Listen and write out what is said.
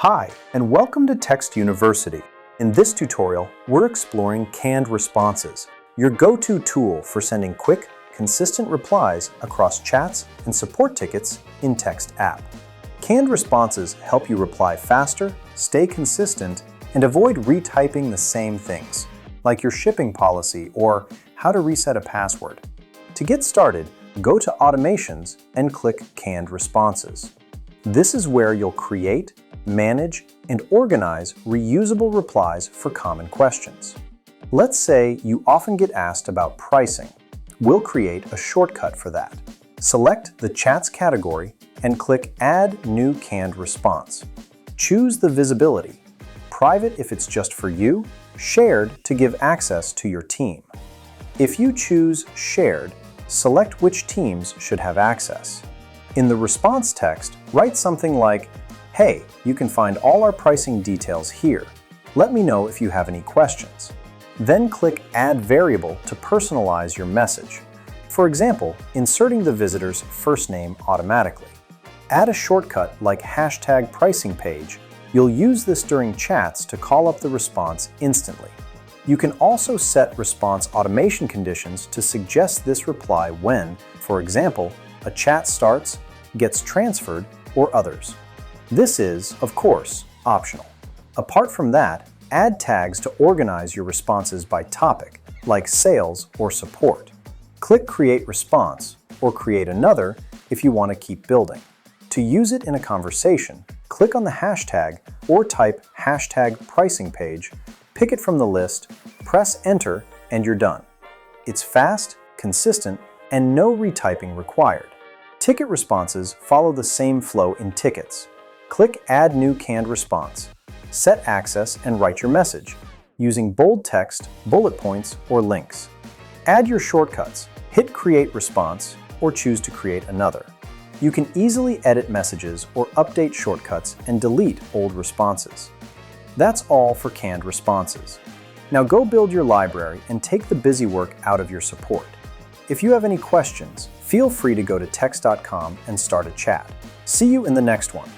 Hi, and welcome to Text University. In this tutorial, we're exploring canned responses, your go-to tool for sending quick, consistent replies across chats and support tickets in Text app. Canned responses help you reply faster, stay consistent, and avoid retyping the same things, like your shipping policy or how to reset a password. To get started, go to Automations and click Canned Responses. This is where you'll create, manage, and organize reusable replies for common questions. Let's say you often get asked about pricing. We'll create a shortcut for that. Select the Chats category and click Add New Canned Response. Choose the visibility, private if it's just for you, shared to give access to your team. If you choose Shared, select which teams should have access. In the response text, write something like, "Hey, you can find all our pricing details here. Let me know if you have any questions." Then click Add Variable to personalize your message. For example, inserting the visitor's first name automatically. Add a shortcut like #pricingpage. You'll use this during chats to call up the response instantly. You can also set response automation conditions to suggest this reply when, for example, a chat starts, gets transferred, or others. This is, of course, optional. Apart from that, add tags to organize your responses by topic, like sales or support. Click Create Response, or create another if you want to keep building. To use it in a conversation, click on the hashtag or type #pricingpage, pick it from the list, press Enter, and you're done. It's fast, consistent, and no retyping required. Ticket responses follow the same flow in tickets. Click Add New Canned Response. Set access and write your message, using bold text, bullet points, or links. Add your shortcuts, hit Create Response, or choose to create another. You can easily edit messages or update shortcuts and delete old responses. That's all for canned responses. Now go build your library and take the busy work out of your support. If you have any questions, feel free to go to text.com and start a chat. See you in the next one.